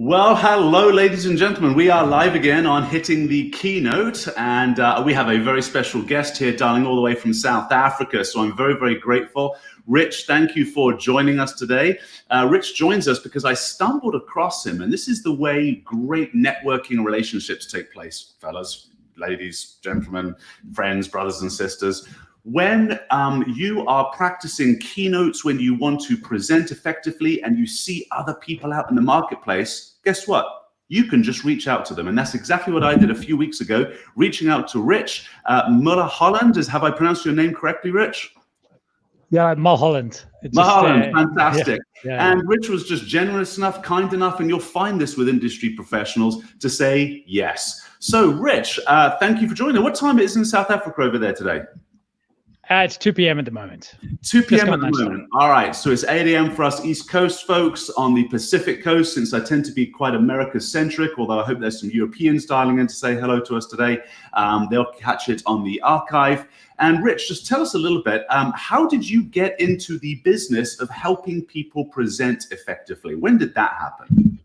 Well, hello, ladies and gentlemen. We are live again on Hitting the Keynote, and we have a very special guest here, dialing all the way from South Africa. So I'm very, very grateful. Rich, thank you for joining us today. Rich joins us because I stumbled across him, and this is the way great networking and relationships take place, fellas, ladies, gentlemen, friends, brothers and sisters. When you are practicing keynotes, when you want to present effectively and you see other people out in the marketplace, guess what? You can just reach out to them. And that's exactly what I did a few weeks ago, reaching out to Rich Mulholland. Have I pronounced your name correctly, Rich? Yeah, Mulholland. Mulholland, fantastic. Yeah. And Rich was just generous enough, kind enough, and you'll find this with industry professionals, to say yes. So Rich, thank you for joining. What time it is in South Africa over there today? It's 2 p.m. at the moment. 2 p.m. at the moment. All right. So it's 8 a.m. for us East Coast folks. On the Pacific Coast, since I tend to be quite America-centric, although I hope there's some Europeans dialing in to say hello to us today, they'll catch it on the archive. And Rich, just tell us a little bit, how did you get into the business of helping people present effectively? When did that happen?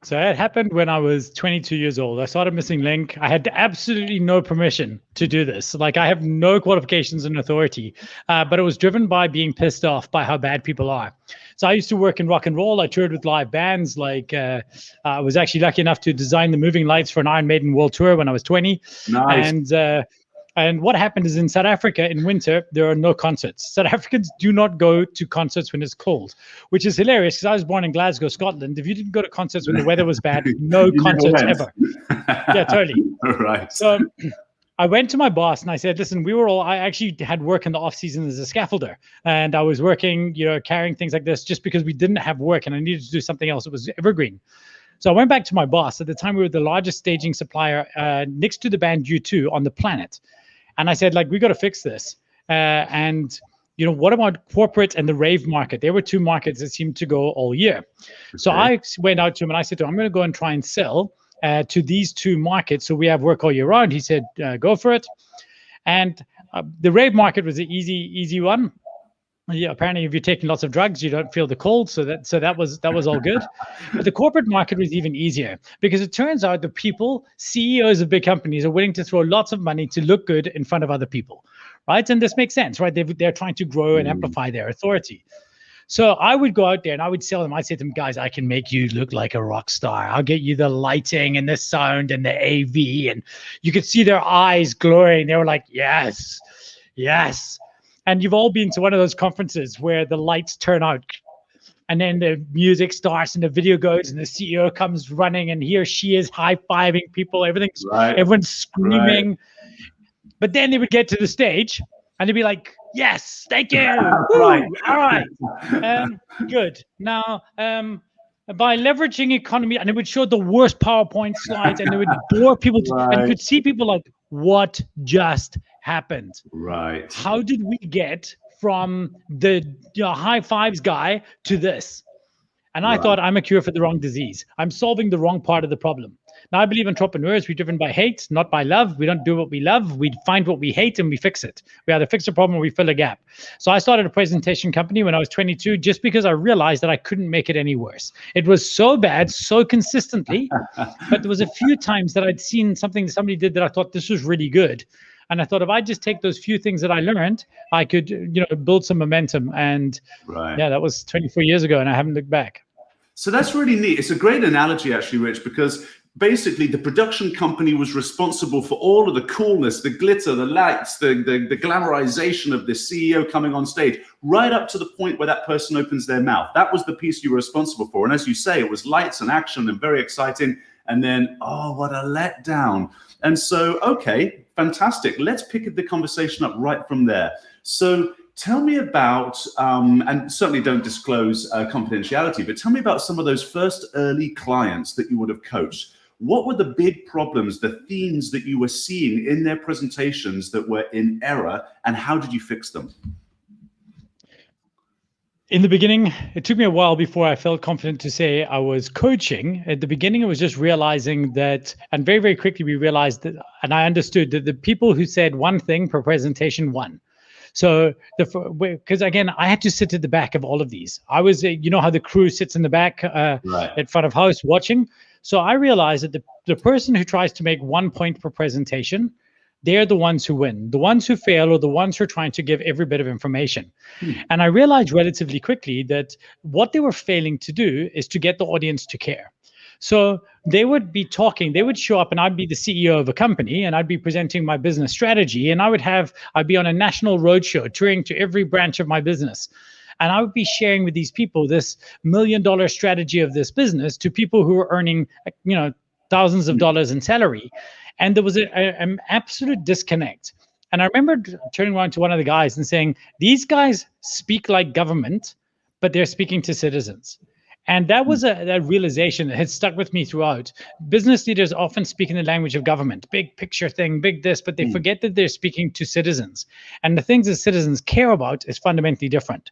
So it happened when I was 22 years old. I started Missing Link. I had absolutely no permission to do this. Like, I have no qualifications and authority, but it was driven by being pissed off by how bad people are. So I used to work in rock and roll. I toured with live bands. I was actually lucky enough to design the moving lights for an Iron Maiden world tour when I was 20. Nice. And what happened is in South Africa in winter, there are no concerts. South Africans do not go to concerts when it's cold, which is hilarious because I was born in Glasgow, Scotland. If you didn't go to concerts when the weather was bad, no concerts ever. Yeah, totally. Right. So I went to my boss and I said, listen, I actually had work in the off season as a scaffolder, and I was working, carrying things like this just because we didn't have work and I needed to do something else. It was evergreen. So I went back to my boss. At the time, we were the largest staging supplier next to the band U2 on the planet. And I said, we got to fix this. What about corporate and the rave market? There were two markets that seemed to go all year. Okay. So I went out to him and I said to him, I'm going to go and try and sell to these two markets so we have work all year round. He said, go for it. And the rave market was an easy one. Yeah, apparently if you're taking lots of drugs, you don't feel the cold. So that was all good. But the corporate market was even easier because it turns out the people, CEOs of big companies, are willing to throw lots of money to look good in front of other people, right? And this makes sense, right? They're trying to grow and amplify their authority. So I would go out there and I would sell them. I'd say to them, guys, I can make you look like a rock star. I'll get you the lighting and the sound and the AV. And you could see their eyes glowing. They were like, yes, yes. And you've all been to one of those conferences where the lights turn out and then the music starts and the video goes and the CEO comes running and he or she is high-fiving people. Everyone's screaming. Right. But then they would get to the stage and they'd be like, yes, thank you. Right. All right. Good. Now, by leveraging economy, and it would show the worst PowerPoint slides and it would bore people and you could see people like, what just happened? Right. How did we get from the high fives guy to this? And I thought, I'm a cure for the wrong disease. I'm solving the wrong part of the problem. Now, I believe entrepreneurs, we're driven by hate, not by love. We don't do what we love. We find what we hate and we fix it. We either fix a problem or we fill a gap. So I started a presentation company when I was 22 just because I realized that I couldn't make it any worse. It was so bad, so consistently, but there was a few times that I'd seen something that somebody did that I thought this was really good. And I thought if I just take those few things that I learned, I could, build some momentum. And that was 24 years ago and I haven't looked back. So that's really neat. It's a great analogy actually, Rich, because basically the production company was responsible for all of the coolness, the glitter, the lights, the glamorization of the CEO coming on stage, right up to the point where that person opens their mouth. That was the piece you were responsible for. And as you say, it was lights and action and very exciting. And then, oh, what a letdown. And so, okay, fantastic. Let's pick the conversation up right from there. So tell me about, and certainly don't disclose confidentiality, but tell me about some of those first early clients that you would have coached. What were the big problems, the themes that you were seeing in their presentations that were in error, and how did you fix them? In the beginning, it took me a while before I felt confident to say I was coaching. At the beginning, it was just realizing that, and very, very quickly we realized that, and I understood that the people who said one thing per presentation won. So because again, I had to sit at the back of all of these. I was, you know how the crew sits in the back Right. at front of house watching. So I realized that the person who tries to make 1 point per presentation, they're the ones who win. The ones who fail are the ones who are trying to give every bit of information. And I realized relatively quickly that what they were failing to do is to get the audience to care. So they would be talking, they would show up, and I'd be the CEO of a company, and I'd be presenting my business strategy, and I'd be on a national roadshow touring to every branch of my business. And I would be sharing with these people this $1 million strategy of this business to people who are earning, you know, thousands of dollars in salary. And there was an absolute disconnect. And I remember turning around to one of the guys and saying, these guys speak like government, but they're speaking to citizens. And that was that realization that had stuck with me throughout. Business leaders often speak in the language of government, big picture thing, big this, but they forget that they're speaking to citizens. And the things that citizens care about is fundamentally different.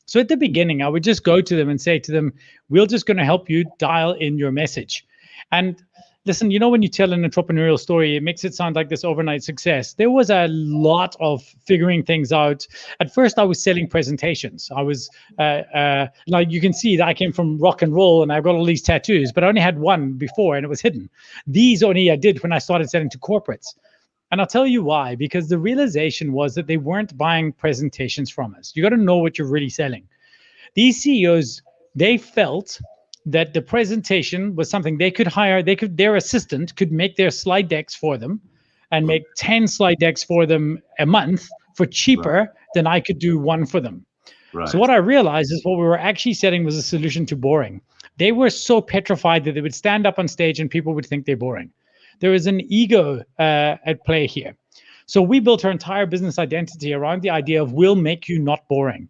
So at the beginning, I would just go to them and say to them, we're just going to help you dial in your message. And listen, you know, when you tell an entrepreneurial story, it makes it sound like this overnight success. There was a lot of figuring things out. At first, I was selling presentations. I was like, you can see that I came from rock and roll and I've got all these tattoos, but I only had one before and it was hidden. These only I did when I started selling to corporates. And I'll tell you why, because the realization was that they weren't buying presentations from us. You got to know what you're really selling. These CEOs, they felt that the presentation was something they could hire, their assistant could make their slide decks for them and make 10 slide decks for them a month for cheaper than I could do one for them. Right. So what I realized is what we were actually setting was a solution to boring. They were so petrified that they would stand up on stage and people would think they're boring. There is an ego at play here. So we built our entire business identity around the idea of we'll make you not boring.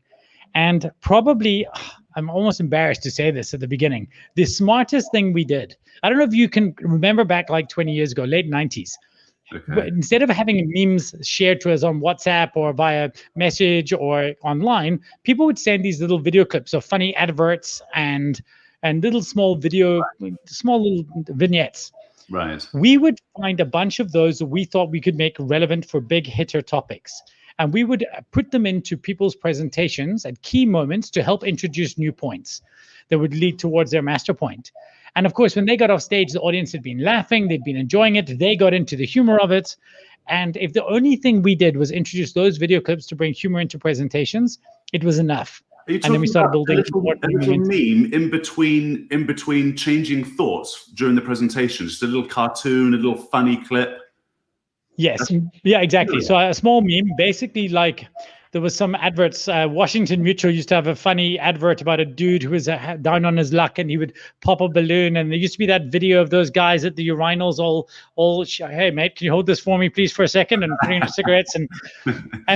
And probably, I'm almost embarrassed to say this at the beginning, the smartest thing we did, I don't know if you can remember back like 20 years ago, late 90s. Okay. But instead of having memes shared to us on WhatsApp or via message or online, people would send these little video clips of funny adverts and little small little vignettes. Right. We would find a bunch of those that we thought we could make relevant for big hitter topics. And we would put them into people's presentations at key moments to help introduce new points that would lead towards their master point. And of course, when they got off stage, the audience had been laughing, they'd been enjoying it, they got into the humor of it. And if the only thing we did was introduce those video clips to bring humor into presentations, it was enough. And then we started building a little meme in between changing thoughts during the presentation, just a little cartoon, a little funny clip. Yes, yeah, exactly. So a small meme, basically like there was some adverts. Washington Mutual used to have a funny advert about a dude who was down on his luck and he would pop a balloon. And there used to be that video of those guys at the urinals all hey mate, can you hold this for me please for a second, and putting in cigarettes and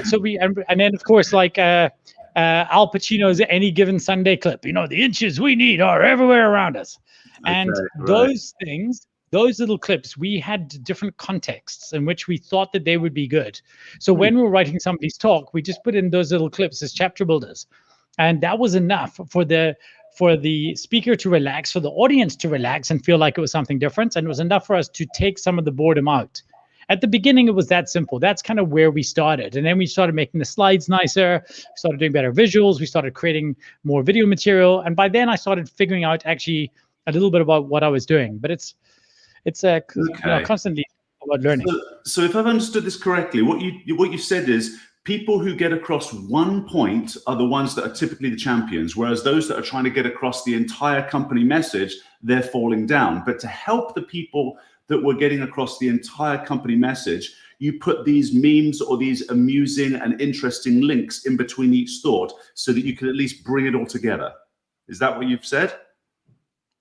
so and then of course like Al Pacino's Any Given Sunday clip. You know, the inches we need are everywhere around us, and those things. Those little clips, we had different contexts in which we thought that they would be good. So when we were writing somebody's talk, we just put in those little clips as chapter builders. And that was enough for the speaker to relax, for the audience to relax and feel like it was something different. And it was enough for us to take some of the boredom out. At the beginning, it was that simple. That's kind of where we started. And then we started making the slides nicer. We started doing better visuals. We started creating more video material. And by then I started figuring out actually a little bit about what I was doing. But it's constantly about learning. So if I've understood this correctly, what you said is people who get across one point are the ones that are typically the champions, whereas those that are trying to get across the entire company message, they're falling down. But to help the people that were getting across the entire company message, you put these memes or these amusing and interesting links in between each thought so that you can at least bring it all together. Is that what you've said?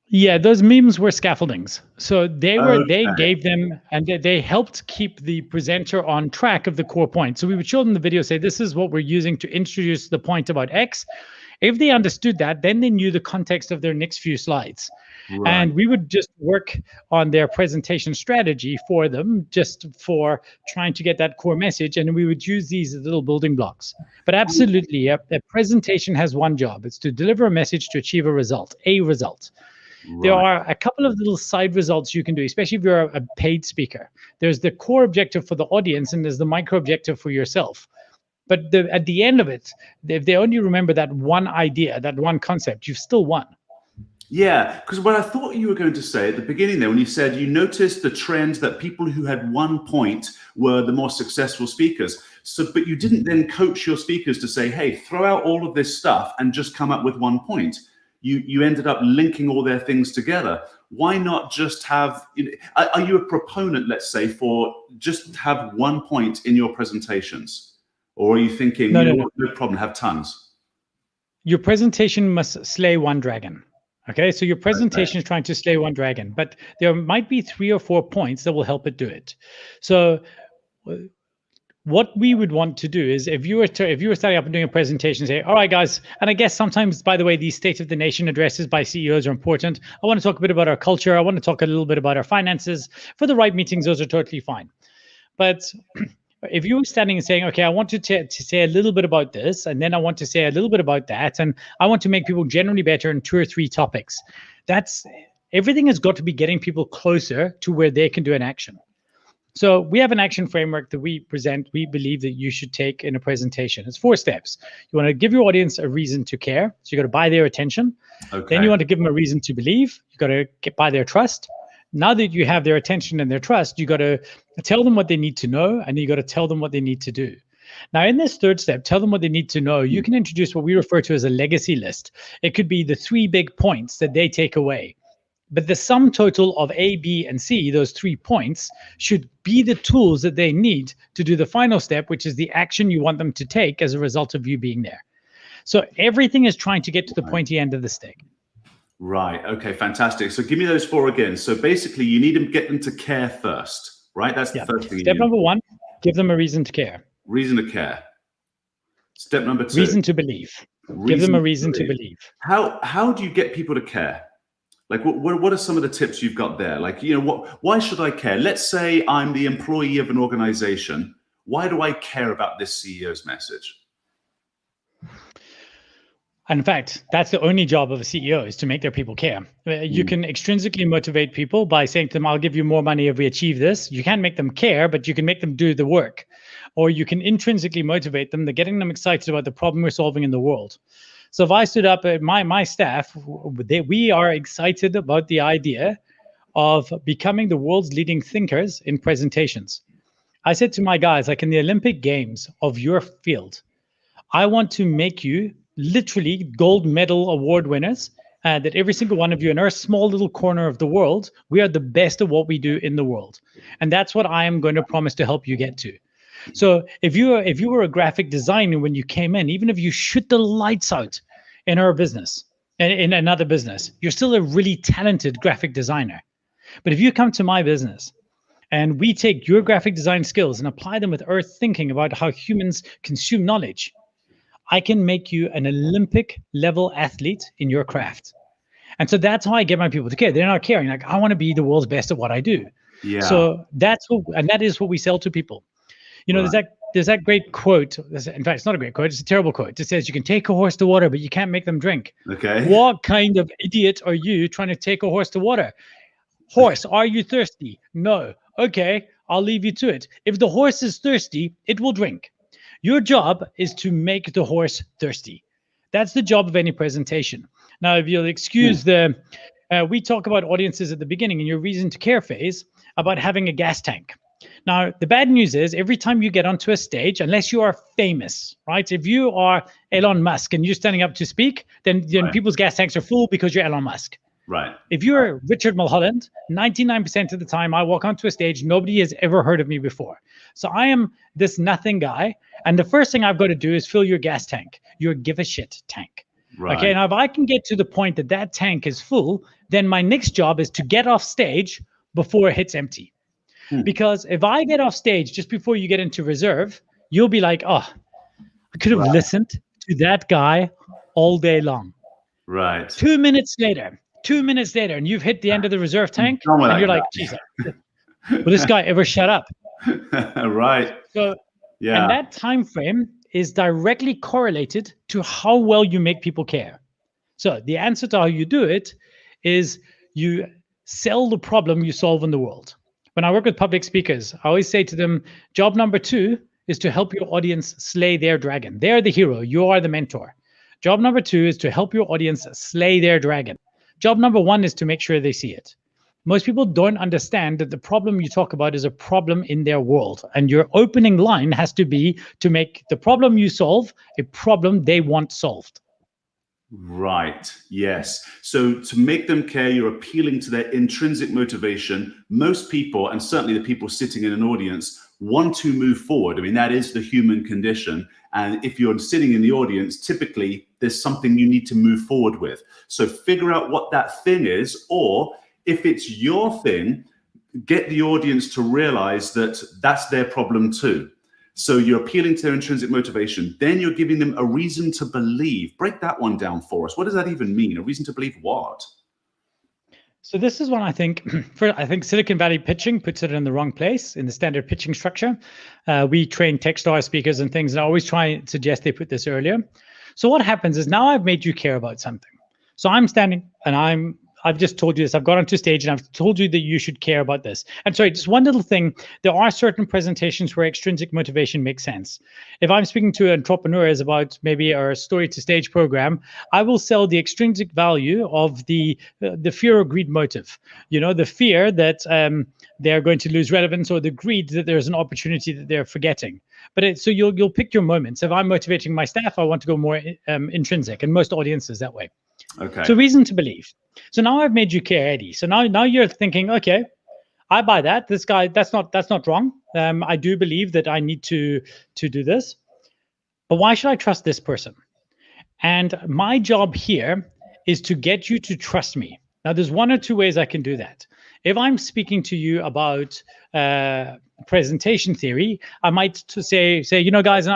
Yeah, those memes were scaffoldings. So they gave them, and they helped keep the presenter on track of the core point. So we would show them the video, say, this is what we're using to introduce the point about X. If they understood that, then they knew the context of their next few slides. Right. And we would just work on their presentation strategy for them, just for trying to get that core message. And we would use these as little building blocks. But absolutely, a presentation has one job. It's to deliver a message to achieve a result. Right. There are a couple of little side results you can do, especially if you're a paid speaker. There's the core objective for the audience, and there's the micro objective for yourself. But at the end of it, if they only remember that one idea, that one concept, you've still won. Yeah, because what I thought you were going to say at the beginning there, when you said you noticed the trend that people who had one point were the more successful speakers. So, but you didn't then coach your speakers to say, hey, throw out all of this stuff and just come up with one point. You ended up linking all their things together. Why not just have, are you a proponent, let's say, for just have one point in your presentations? Or are you thinking, no problem, have tons? Your presentation must slay one dragon. Okay, so your presentation is trying to slay one dragon, but there might be 3 or 4 points that will help it do it. So what we would want to do is, if you were starting up and doing a presentation, say, all right, guys, and I guess sometimes, by the way, these State of the Nation addresses by CEOs are important. I want to talk a bit about our culture. I want to talk a little bit about our finances. For the right meetings, those are totally fine. But if you were standing and saying, okay, I want to say a little bit about this, and then I want to say a little bit about that, and I want to make people generally better in 2 or 3 topics, everything has got to be getting people closer to where they can do an action. So we have an action framework that we believe that you should take in a presentation. It's 4 steps. You want to give your audience a reason to care. So you got to buy their attention. Okay. Then you want to give them a reason to believe. You got to buy their trust. Now that you have their attention and their trust, you got to tell them what they need to know, and you got to tell them what they need to do. Now, in this 3rd step, tell them what they need to know. You can introduce what we refer to as a legacy list. It could be the 3 big points that they take away. But the sum total of A, B, and C, those 3 points, should be the tools that they need to do the final step, which is the action you want them to take as a result of you being there. So everything is trying to get to the pointy end of the stick. Right. Okay. Fantastic. So give me those 4 again. So basically, you need to get them to care first, right? That's the first thing. Step number 1, give them a reason to care. Reason to care. Step number 2. Reason to believe. Give them a reason to believe. How do you get people to care? Like, what are some of the tips you've got there? Like, why should I care? Let's say I'm the employee of an organization. Why do I care about this CEO's message? In fact, that's the only job of a CEO, is to make their people care. You can extrinsically motivate people by saying to them, I'll give you more money if we achieve this. You can't make them care, but you can make them do the work. Or you can intrinsically motivate them, getting them excited about the problem we're solving in the world. So if I stood up, my staff, we are excited about the idea of becoming the world's leading thinkers in presentations. I said to my guys, like in the Olympic Games of your field, I want to make you literally gold medal award winners, that every single one of you in our small little corner of the world, we are the best at what we do in the world. And that's what I am going to promise to help you get to. So if you were a graphic designer when you came in, even if you shoot the lights out in our business, in another business, you're still a really talented graphic designer. But if you come to my business and we take your graphic design skills and apply them with our thinking about how humans consume knowledge, I can make you an Olympic level athlete in your craft. And so that's how I get my people to care. They're not caring. Like, I want to be the world's best at what I do. Yeah. So that is what we sell to people. There's that great quote. In fact, it's not a great quote. It's a terrible quote. It says, you can take a horse to water, but you can't make them drink. Okay. What kind of idiot are you trying to take a horse to water? Horse, are you thirsty? No. Okay, I'll leave you to it. If the horse is thirsty, it will drink. Your job is to make the horse thirsty. That's the job of any presentation. Now, if you'll excuse we talk about audiences at the beginning in your reason to care phase about having a gas tank. Now, the bad news is every time you get onto a stage, unless you are famous, right? If you are Elon Musk and you're standing up to speak, then people's gas tanks are full because you're Elon Musk. Right. If you're Richard Mulholland, 99% of the time I walk onto a stage, nobody has ever heard of me before. So I am this nothing guy. And the first thing I've got to do is fill your gas tank, your give a shit tank. Right. Okay. Now, if I can get to the point that tank is full, then my next job is to get off stage before it hits empty. Because if I get off stage just before you get into reserve, you'll be like, oh, I could have listened to that guy all day long. Right. 2 minutes later, and you've hit the end of the reserve tank, and you're like, Jesus, will this guy ever shut up? Right. So, and that time frame is directly correlated to how well you make people care. So the answer to how you do it is you sell the problem you solve in the world. When I work with public speakers, I always say to them, job number 2 is to help your audience slay their dragon. They're the hero. You are the mentor. Job number 2 is to help your audience slay their dragon. Job number 1 is to make sure they see it. Most people don't understand that the problem you talk about is a problem in their world. And your opening line has to be to make the problem you solve a problem they want solved. Right. Yes. So to make them care, you're appealing to their intrinsic motivation. Most people, and certainly the people sitting in an audience, want to move forward. I mean, that is the human condition. And if you're sitting in the audience, typically there's something you need to move forward with. So figure out what that thing is, or if it's your thing, get the audience to realize that that's their problem too. So you're appealing to their intrinsic motivation. Then you're giving them a reason to believe. Break that one down for us. What does that even mean? A reason to believe what? So this is one I think Silicon Valley pitching puts it in the wrong place in the standard pitching structure. We train Techstar speakers and things, and I always try and suggest they put this earlier. So what happens is now I've made you care about something. So I'm standing and I've just told you this. I've got onto stage and I've told you that you should care about this. And sorry, just one little thing. There are certain presentations where extrinsic motivation makes sense. If I'm speaking to entrepreneurs about maybe our story to stage program, I will sell the extrinsic value of the fear or greed motive. You know, the fear that they're going to lose relevance, or the greed that there's an opportunity that they're forgetting. But so you'll pick your moments. If I'm motivating my staff, I want to go more intrinsic, and most audiences that way. Okay. So reason to believe. So now I've made you care, Eddie. So now you're thinking, okay, I buy that. This guy, that's not wrong. I do believe that I need to do this. But why should I trust this person? And my job here is to get you to trust me. Now, there's one or two ways I can do that. If I'm speaking to you about presentation theory, I might say, you know, guys,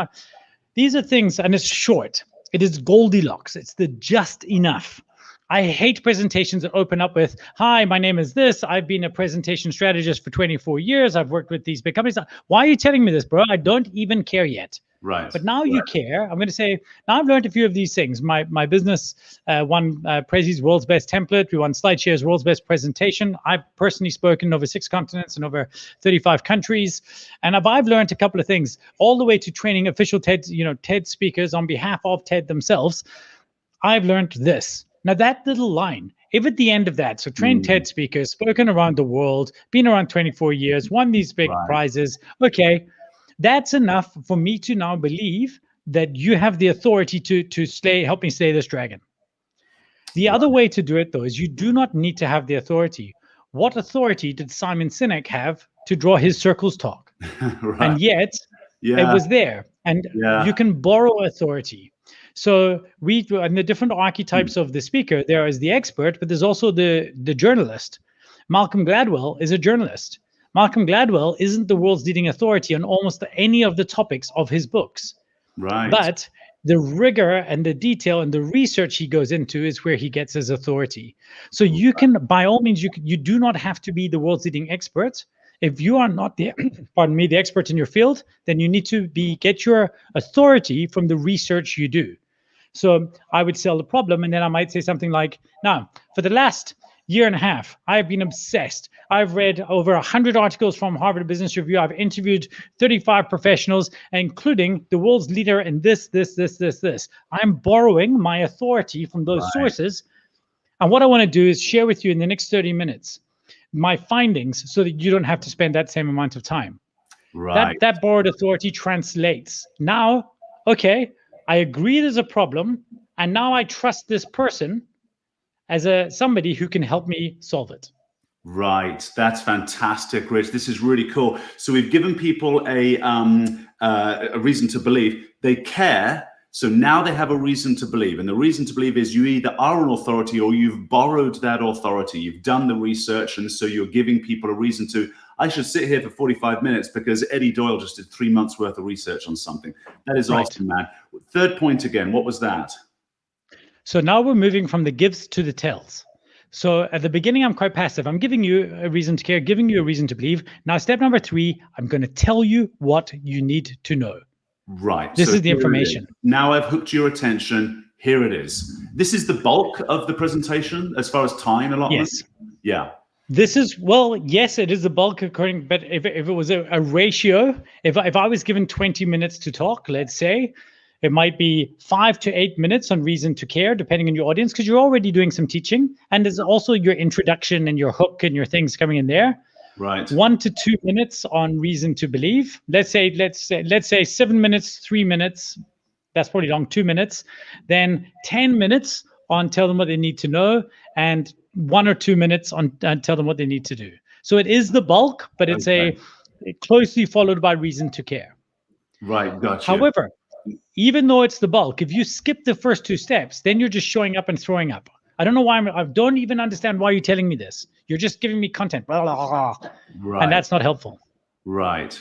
these are things, and it's short. It is Goldilocks. It's the just enough. I hate presentations that open up with, hi, my name is this. I've been a presentation strategist for 24 years. I've worked with these big companies. Why are you telling me this, bro? I don't even care yet. Right. But now you care. I'm going to say, now I've learned a few of these things. My business won Prezi's World's Best Template. We won SlideShare's World's Best Presentation. I've personally spoken over 6 continents and over 35 countries. And I've learned a couple of things, all the way to training official TED speakers on behalf of TED themselves. I've learned this. Now that little line, if at the end of that, so trained TED speakers, spoken around the world, been around 24 years, won these big prizes, okay, that's enough for me to now believe that you have the authority to help me slay this dragon. The other way to do it, though, is you do not need to have the authority. What authority did Simon Sinek have to draw his circles talk? And yet, it was there. And you can borrow authority. So and the different archetypes of the speaker, there is the expert, but there's also the journalist. Malcolm Gladwell is a journalist. Malcolm Gladwell isn't the world's leading authority on almost any of the topics of his books. Right. But the rigor and the detail and the research he goes into is where he gets his authority. So you can, by all means, you do not have to be the world's leading expert. If you are not the expert in your field, then you need to get your authority from the research you do. So I would sell the problem, and then I might say something like, now, for the last year and a half, I've been obsessed. I've read over 100 articles from Harvard Business Review. I've interviewed 35 professionals, including the world's leader in this. I'm borrowing my authority from those sources. And what I want to do is share with you in the next 30 minutes my findings so that you don't have to spend that same amount of time. Right. That borrowed authority translates. Now, okay, I agree there's a problem, and now I trust this person as somebody who can help me solve it. Right. That's fantastic, Rich. This is really cool. So we've given people a reason to believe. They care. So now they have a reason to believe. And the reason to believe is you either are an authority or you've borrowed that authority. You've done the research. And so you're giving people a reason to, I should sit here for 45 minutes because Eddie Doyle just did 3 months worth of research on something. That is awesome, man. Third point again, what was that? So now we're moving from the gives to the tells. So at the beginning, I'm quite passive. I'm giving you a reason to care, giving you a reason to believe. Now, step number 3, I'm going to tell you what you need to know. Right. This is the information. Now I've hooked your attention. Here it is. This is the bulk of the presentation as far as time allotment? Yes. Yeah. This is, well, yes, it is the bulk according, but if it was a ratio, if I was given 20 minutes to talk, let's say, it might be 5 to 8 minutes on reason to care, depending on your audience, because you're already doing some teaching. And there's also your introduction and your hook and your things coming in there. Right. 1 to 2 minutes on reason to believe. Let's say 7 minutes, 3 minutes. That's probably long, 2 minutes. Then 10 minutes on tell them what they need to know, and 1 or 2 minutes on tell them what they need to do. So it is the bulk, but it's Okay. a closely followed by reason to care. Right, gotcha. However, even though it's the bulk, if you skip the first 2 steps, then you're just showing up and throwing up. I don't know why I don't even understand why you're telling me this. You're just giving me content, blah, blah, blah, Right. and that's not helpful. Right.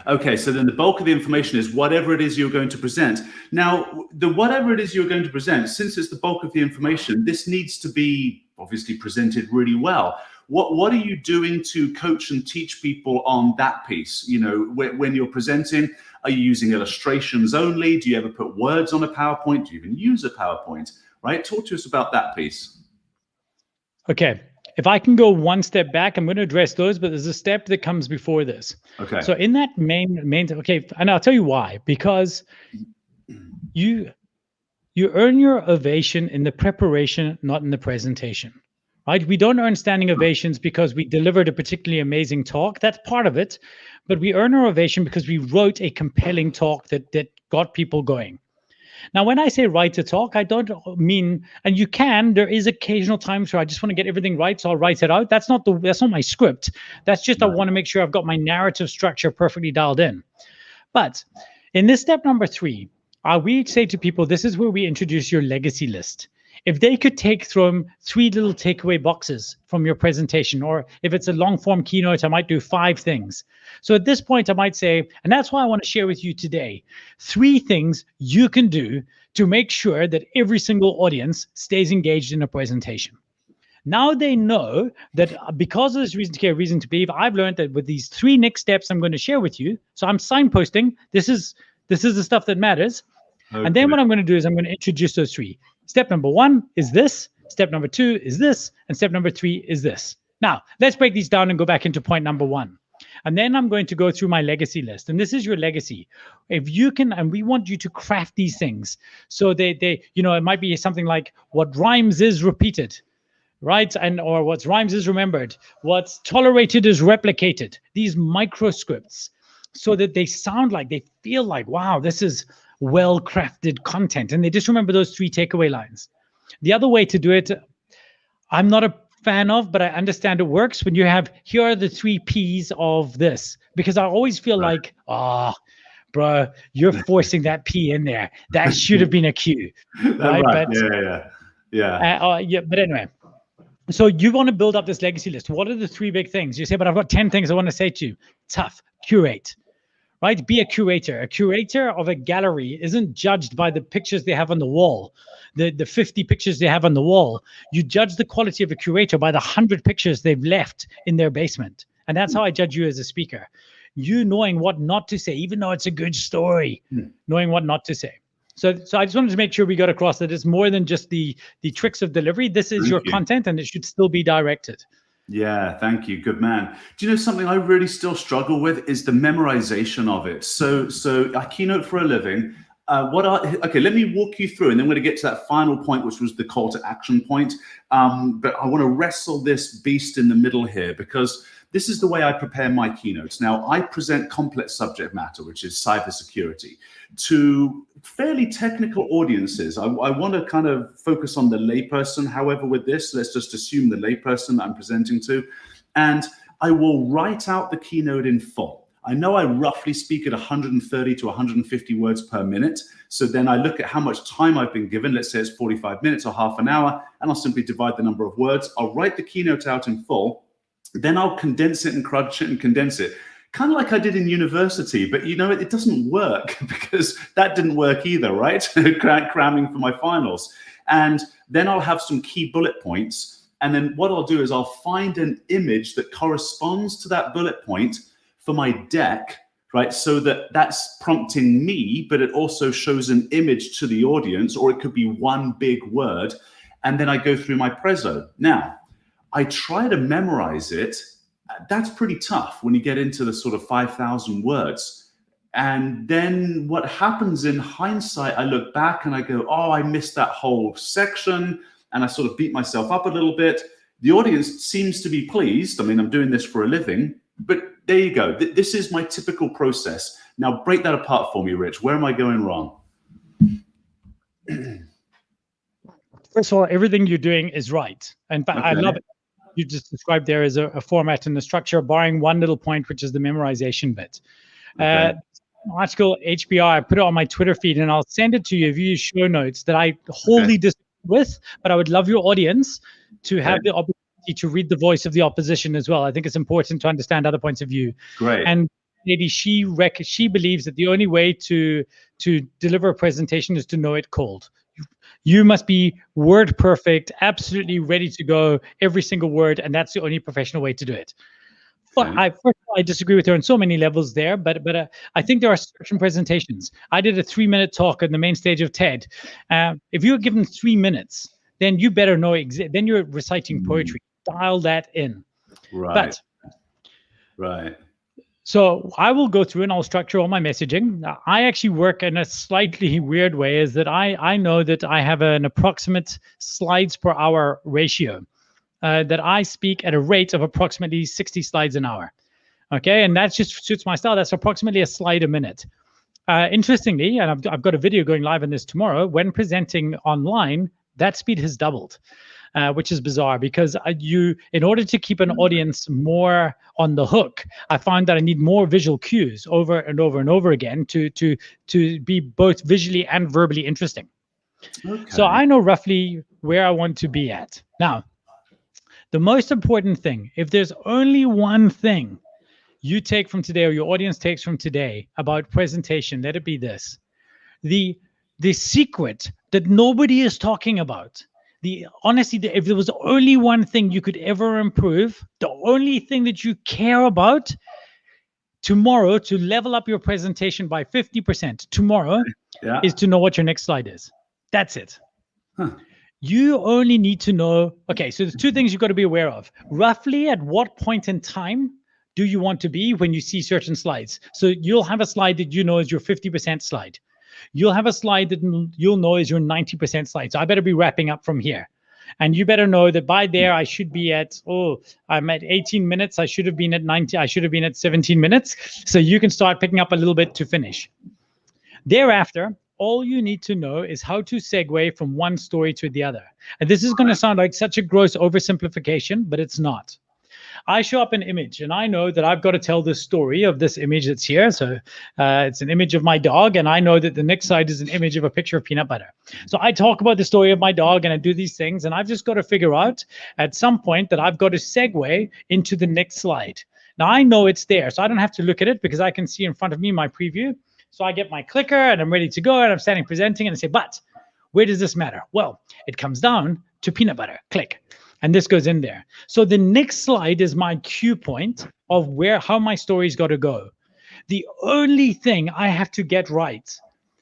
Okay, so then the bulk of the information is whatever it is you're going to present. Now, the whatever it is you're going to present, since it's the bulk of the information, this needs to be obviously presented really well. What are you doing to coach and teach people on that piece? You know, when you're presenting, are you using illustrations only? Do you ever put words on a PowerPoint? Do you even use a PowerPoint? Right? Talk to us about that piece. Okay. If I can go one step back, I'm going to address those, but there's a step that comes before this. Okay. So in that main, okay, and I'll tell you why. Because you earn your ovation in the preparation, not in the presentation, right? We don't earn standing ovations because we delivered a particularly amazing talk. That's part of it. But we earn our ovation because we wrote a compelling talk that got people going. Now, when I say write a talk, I don't mean, and you can, there is occasional times where I just want to get everything right, so I'll write it out. That's not my script. That's just, I want to make sure I've got my narrative structure perfectly dialed in. But in this step number 3, we say to people, this is where we introduce your legacy list. If they could take from 3 little takeaway boxes from your presentation, or if it's a long form keynote, I might do 5 things. So at this point, I might say, and that's why I want to share with you today, 3 things you can do to make sure that every single audience stays engaged in a presentation. Now they know that because of this reason to care, reason to believe, I've learned that with these 3 next steps I'm going to share with you. So I'm signposting, this is the stuff that matters. Okay. And then what I'm going to do is I'm going to introduce those 3. Step number 1 is this. Step number 2 is this. And step number 3 is this. Now, let's break these down and go back into point number 1. And then I'm going to go through my legacy list. And this is your legacy. If you can, and we want you to craft these things. So they you know, it might be something like what rhymes is repeated, right? And or what rhymes is remembered. What's tolerated is replicated. These microscripts, so that they sound like, they feel like, wow, this is well-crafted content, and they just remember those 3 takeaway lines. The other way to do it, I'm not a fan of, but I understand it works when you have, here are the 3 P's of this, because I always feel like, bro, you're forcing that P in there. That should have been a Q. Right? But, yeah. But anyway, so you want to build up this legacy list. What are the 3 big things? You say, but I've got 10 things I want to say to you. Tough. Curate. Right? Be a curator. A curator of a gallery isn't judged by the pictures they have on the wall, the 50 pictures they have on the wall. You judge the quality of a curator by the 100 pictures they've left in their basement. And that's how I judge you as a speaker. You knowing what not to say, even though it's a good story, knowing what not to say. So I just wanted to make sure we got across that it's more than just the tricks of delivery. This is your content, and it should still be directed. Yeah, thank you. Good man. Do you know something I really still struggle with is the memorization of it. So I keynote for a living. Okay, let me walk you through, and then we're going to get to that final point, which was the call to action point. But I want to wrestle this beast in the middle here, because this is the way I prepare my keynotes. Now, I present complex subject matter, which is cybersecurity, to fairly technical audiences. I want to kind of focus on the layperson. However, with this, let's just assume the layperson that I'm presenting to, and I will write out the keynote in full. I know I roughly speak at 130 to 150 words per minute. So then I look at how much time I've been given. Let's say it's 45 minutes or half an hour, and I'll simply divide the number of words. I'll write the keynote out in full. Then I'll condense it and crunch it and condense it. Kind of like I did in university, but you know, it doesn't work because that didn't work either, right? Cramming for my finals. And then I'll have some key bullet points. And then what I'll do is I'll find an image that corresponds to that bullet point for my deck, right? So that's prompting me, but it also shows an image to the audience, or it could be one big word. And then I go through my prezzo. Now, I try to memorize it. That's pretty tough when you get into the sort of 5,000 words. And then what happens in hindsight, I look back and I go, oh, I missed that whole section. And I sort of beat myself up a little bit. The audience seems to be pleased. I mean, I'm doing this for a living, but there you go. This is my typical process. Now break that apart for me, Rich. Where am I going wrong? First of all, everything you're doing is right. In fact, I love it. You just described there as a format and a structure, barring one little point, which is the memorization bit. Article HBR, I put it on my Twitter feed, and I'll send it to you if you use show notes that I wholly disagree with, but I would love your audience to have the opportunity to read the voice of the opposition as well. I think it's important to understand other points of view. Great. And lady, she believes that the only way to deliver a presentation is to know it cold. You must be word perfect, absolutely ready to go, every single word, and that's the only professional way to do it. But first of all, I disagree with her on so many levels there, but I think there are certain presentations. I did a 3-minute talk on the main stage of TED. If you're given 3 minutes, then you better know, then you're reciting poetry. Dial that in. Right. Right. So I will go through and I'll structure all my messaging. I actually work in a slightly weird way, is that I know that I have an approximate slides per hour ratio. That I speak at a rate of approximately 60 slides an hour. Okay, and that just suits my style. That's approximately a slide a minute. Interestingly, and I've got a video going live on this tomorrow, when presenting online, that speed has doubled, which is bizarre because in order to keep an audience more on the hook, I find that I need more visual cues over and over and over again to be both visually and verbally interesting. Okay. So I know roughly where I want to be at. Now, the most important thing, if there's only one thing you take from today or your audience takes from today about presentation, let it be this. The secret that nobody is talking about, honestly, if there was only one thing you could ever improve, the only thing that you care about tomorrow to level up your presentation by 50% tomorrow is to know what your next slide is. That's it. Huh. You only need to know, okay, so there's two things you've got to be aware of. Roughly at what point in time do you want to be when you see certain slides? So you'll have a slide that you know is your 50% slide. You'll have a slide that you'll know is your 90% slide. So I better be wrapping up from here. And you better know that by there I should be at, I'm at 18 minutes. I should have been at 90. I should have been at 17 minutes. So you can start picking up a little bit to finish. Thereafter, all you need to know is how to segue from one story to the other. And this is going to sound like such a gross oversimplification, but it's not. I show up an image and I know that I've got to tell the story of this image that's here. So it's an image of my dog, and I know that the next slide is an image of a picture of peanut butter. So I talk about the story of my dog and I do these things, and I've just got to figure out at some point that I've got to segue into the next slide. Now I know it's there, so I don't have to look at it because I can see in front of me my preview. So I get my clicker and I'm ready to go, and I'm standing presenting and I say, but where does this matter? Well, it comes down to peanut butter, click. And this goes in there. So the next slide is my cue point of how my story's got to go. The only thing I have to get right,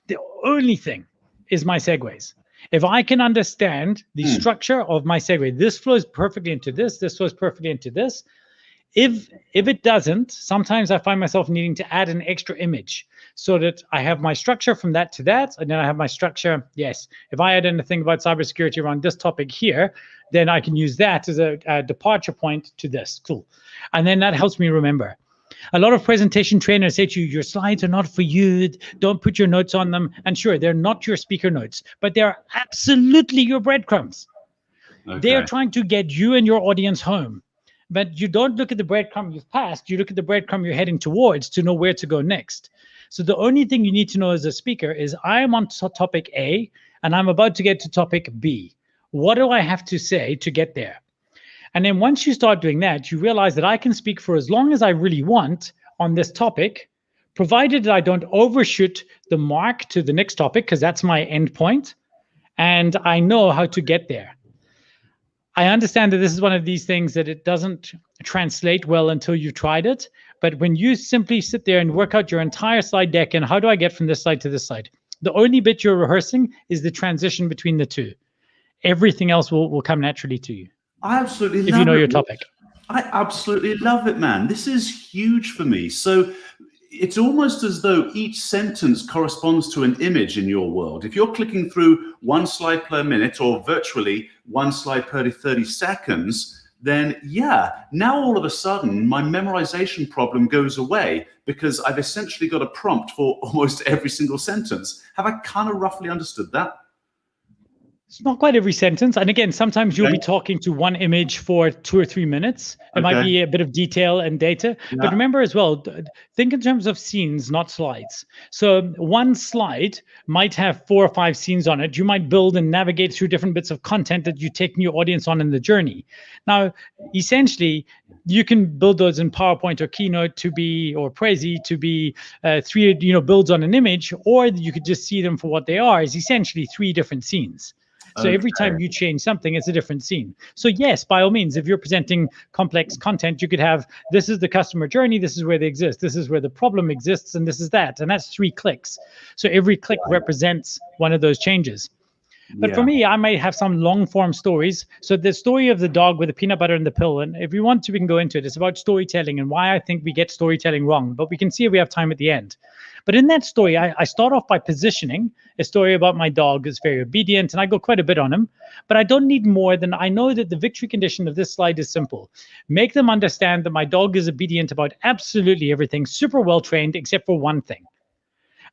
the only thing is my segues. If I can understand the structure of my segue, this flows perfectly into this flows perfectly into this. If it doesn't, sometimes I find myself needing to add an extra image so that I have my structure from that to that, and then I have my structure. Yes, if I add anything about cybersecurity around this topic here, then I can use that as a departure point to this. Cool. And then that helps me remember. A lot of presentation trainers say to you, your slides are not for you. Don't put your notes on them. And sure, they're not your speaker notes, but they're absolutely your breadcrumbs. Okay. They're trying to get you and your audience home. But you don't look at the breadcrumb you've passed, you look at the breadcrumb you're heading towards to know where to go next. So the only thing you need to know as a speaker is I am on topic A and I'm about to get to topic B. What do I have to say to get there? And then once you start doing that, you realize that I can speak for as long as I really want on this topic, provided that I don't overshoot the mark to the next topic, because that's my end point, and I know how to get there. I understand that this is one of these things that it doesn't translate well until you've tried it. But when you simply sit there and work out your entire slide deck and how do I get from this slide to this slide, the only bit you're rehearsing is the transition between the two. Everything else will come naturally to you. I absolutely love it. If you know your topic. I absolutely love it, man. This is huge for me. So it's almost as though each sentence corresponds to an image in your world. If you're clicking through one slide per minute or virtually one slide per 30 seconds, then yeah, now all of a sudden my memorization problem goes away because I've essentially got a prompt for almost every single sentence. Have I kind of roughly understood that? It's not quite every sentence. And again, sometimes you'll be talking to one image for 2 or 3 minutes. It might be a bit of detail and data. Yeah. But remember as well, think in terms of scenes, not slides. So one slide might have 4 or 5 scenes on it. You might build and navigate through different bits of content that you take your audience on in the journey. Now, essentially, you can build those in PowerPoint or Keynote to be, or Prezi to be 3, builds on an image, or you could just see them for what they are, is essentially 3 different scenes. So every time you change something, it's a different scene. So yes, by all means, if you're presenting complex content, you could have, this is the customer journey, this is where they exist, this is where the problem exists, and this is that. And that's 3 clicks. So every click represents one of those changes. But for me, I might have some long form stories. So the story of the dog with the peanut butter and the pill, and if you want to, we can go into it. It's about storytelling and why I think we get storytelling wrong, but we can see if we have time at the end. But in that story, I start off by positioning a story about my dog is very obedient, and I go quite a bit on him, but I don't need more than I know that the victory condition of this slide is simple. Make them understand that my dog is obedient about absolutely everything, super well trained, except for one thing.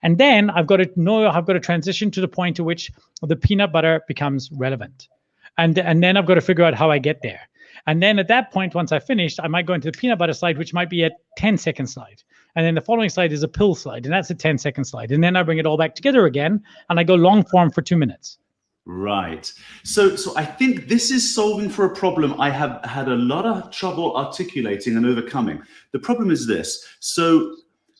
And then I've got to transition to the point to which the peanut butter becomes relevant. And then I've got to figure out how I get there. And then at that point, once I've finished, I might go into the peanut butter slide, which might be a 10-second slide. And then the following slide is a pill slide, and that's a 10-second slide. And then I bring it all back together again, and I go long form for 2 minutes. Right. So I think this is solving for a problem I have had a lot of trouble articulating and overcoming. The problem is this. So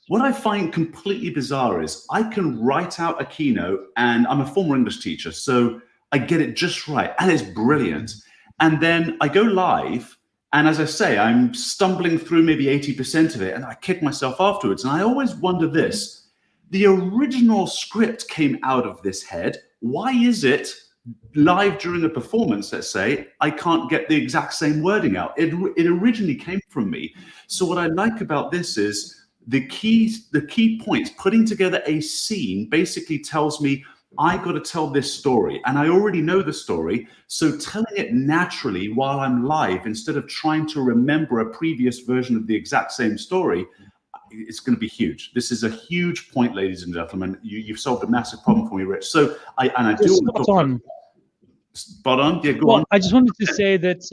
what I find completely bizarre is I can write out a keynote, and I'm a former English teacher, so I get it just right, and it's brilliant. And then I go live, and as I say, I'm stumbling through maybe 80% of it, and I kick myself afterwards. And I always wonder this: the original script came out of this head. Why is it live during a performance, let's say, I can't get the exact same wording out? It originally came from me. So what I like about this is the key points, putting together a scene basically tells me I got to tell this story, and I already know the story. So telling it naturally while I'm live, instead of trying to remember a previous version of the exact same story, it's going to be huge. This is a huge point, ladies and gentlemen. You've solved a massive problem for me, Rich. So I do spot on. Yeah, go on. I just wanted to say that